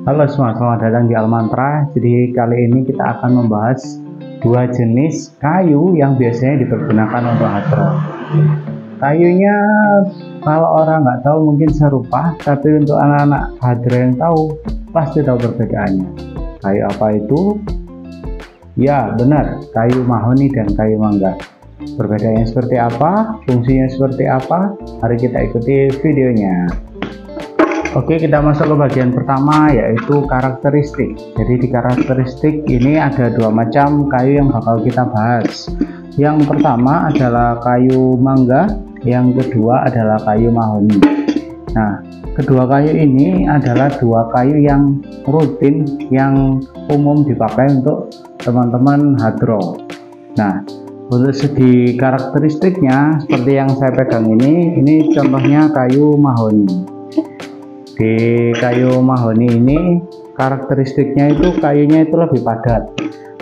Halo semua, selamat datang di Almantra. Jadi kali ini kita akan membahas dua jenis kayu yang biasanya dipergunakan untuk hadroh. Kayunya kalau orang nggak tahu mungkin serupa, tapi untuk anak-anak hadroh yang tahu pasti tahu perbedaannya. Kayu apa itu? Ya benar, kayu mahoni dan kayu mangga. Perbedaannya seperti apa? Fungsinya seperti apa? Mari kita ikuti videonya. Oke, kita masuk ke bagian pertama, yaitu karakteristik. Jadi di karakteristik ini ada dua macam kayu yang bakal kita bahas. Yang pertama adalah kayu mangga, yang kedua adalah kayu mahoni. Nah, kedua kayu ini adalah dua kayu yang rutin, yang umum dipakai untuk teman-teman hadroh. Nah, untuk segi karakteristiknya seperti yang saya pegang ini contohnya kayu mahoni. Di kayu mahoni ini karakteristiknya itu kayunya itu lebih padat,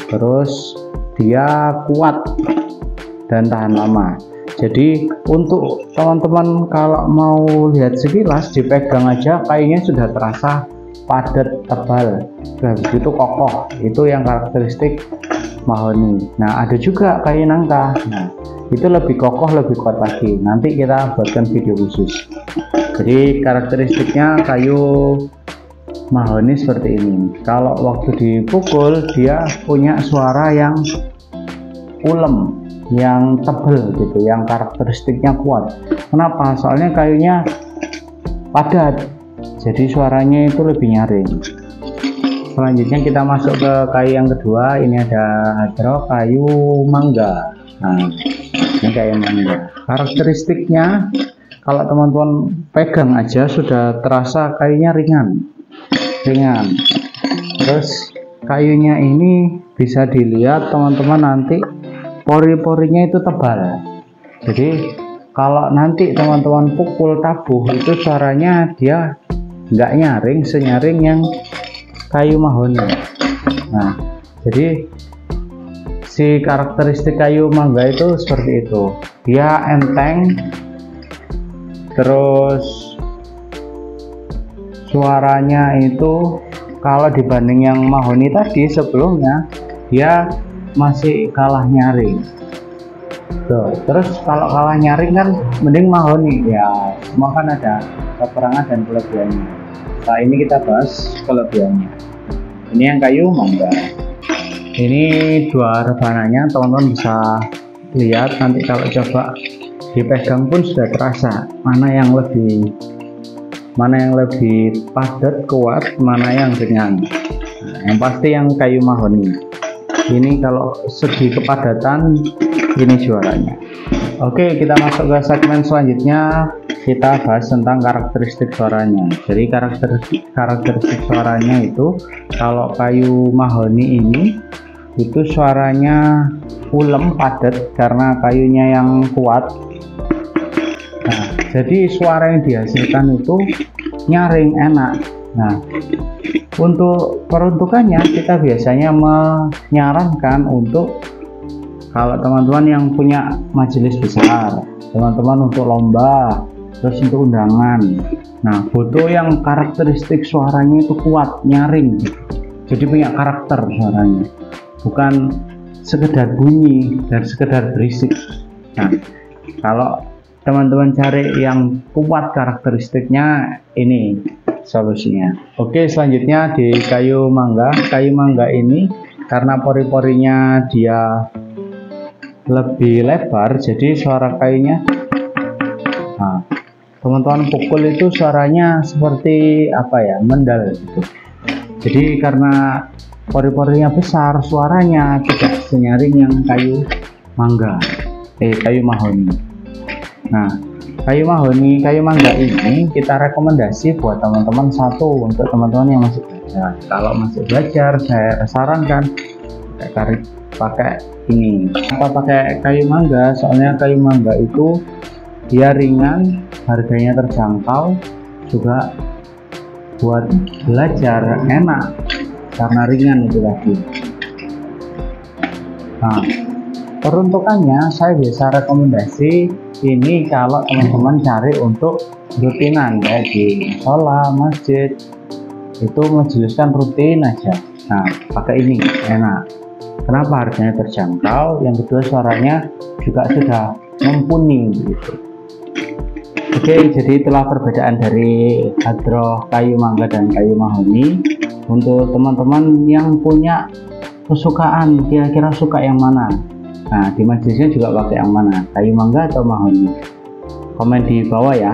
terus dia kuat dan tahan lama. Jadi untuk teman-teman kalau mau lihat sekilas, dipegang aja kayunya sudah terasa padat, tebal, dan begitu kokoh. Itu yang karakteristik mahoni. Nah, ada juga kayu nangka. Nah, itu lebih kokoh, lebih kuat lagi. Nanti kita buatkan video khusus. Jadi karakteristiknya kayu mahoni seperti ini. Kalau waktu dipukul dia punya suara yang ulem, yang tebal gitu, yang karakteristiknya kuat. Kenapa? Soalnya kayunya padat, jadi suaranya itu lebih nyaring. Selanjutnya kita masuk ke kayu yang kedua. Ini ada hadroh kayu mangga. Nah, ini kayu mangga. Karakteristiknya kalau teman-teman pegang aja sudah terasa kayunya ringan. Terus kayunya ini bisa dilihat teman-teman nanti pori-porinya itu tebal. Jadi kalau nanti teman-teman pukul tabuh itu suaranya dia nggak nyaring senyaring yang kayu mahoni. Nah, jadi si karakteristik kayu mangga itu seperti itu. Dia enteng, terus suaranya itu kalau dibanding yang mahoni tadi sebelumnya dia masih kalah nyaring. Tuh, terus kalau kalah nyaring kan mending mahoni. Ya, semua kan ada kekurangan dan kelebihannya. Nah, ini kita bahas kelebihannya. Ini yang kayu mangga. Ini dua rebananya, teman-teman bisa lihat nanti kalau coba dipegang pun sudah terasa mana yang lebih padat, kuat, mana yang ringan. Nah, yang pasti yang kayu mahoni. Ini kalau segi kepadatan ini suaranya. Oke, kita masuk ke segmen selanjutnya. Kita bahas tentang karakteristik suaranya. Jadi karakteristik suaranya itu kalau kayu mahoni ini itu suaranya ulem, padat karena kayunya yang kuat. Nah, jadi suara yang dihasilkan itu nyaring, enak. Nah, untuk peruntukannya kita biasanya menyarankan untuk kalau teman-teman yang punya majelis besar, teman-teman untuk lomba, terus untuk undangan. Nah, butuh yang karakteristik suaranya itu kuat, nyaring, jadi punya karakter suaranya, bukan sekedar bunyi dan sekedar berisik. Nah, kalau teman-teman cari yang kuat karakteristiknya, ini solusinya. Oke, selanjutnya di kayu mangga. Kayu mangga ini karena pori-porinya dia lebih lebar, jadi suara kayunya, nah, teman-teman pukul itu suaranya seperti apa ya, mendal gitu. Jadi karena pori-porinya besar, suaranya tidak senyaring yang kayu mangga, kayu mahoni. Nah, kayu mahoni, kayu mangga ini kita rekomendasi buat teman-teman satu untuk teman-teman yang masih belajar. Kalau masih belajar, saya sarankan pakai ini. Apa pakai kayu mangga? Soalnya kayu mangga itu dia ringan, harganya terjangkau, juga buat belajar enak karena ringan itu tadi. Nah, peruntukannya saya bisa rekomendasi ini kalau teman-teman cari untuk rutinan kayak di musola, masjid, itu menjelaskan rutin aja. Nah, pakai ini enak. Kenapa? Harganya terjangkau, yang kedua suaranya juga sudah mumpuni gitu. Oke, jadi itulah perbedaan dari hadroh kayu mangga dan kayu mahoni. Untuk teman-teman yang punya kesukaan, kira-kira suka yang mana? Nah, di majelisnya juga pakai yang mana, kayu mangga atau mahoni? Komen di bawah ya.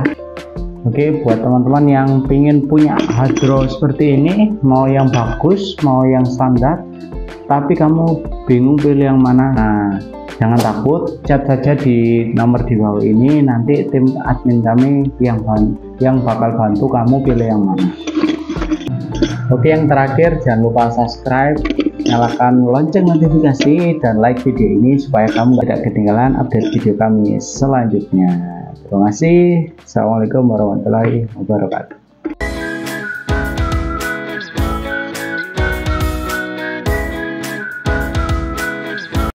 Oke, buat teman-teman yang ingin punya hadroh seperti ini, mau yang bagus, mau yang standar, tapi kamu bingung pilih yang mana, nah jangan takut, chat saja di nomor di bawah ini, nanti tim admin kami yang bakal bantu kamu pilih yang mana. Oke, yang terakhir jangan lupa subscribe, nyalakan lonceng notifikasi, dan like video ini supaya kamu tidak ketinggalan update video kami selanjutnya. Terima kasih. Assalamualaikum warahmatullahi wabarakatuh.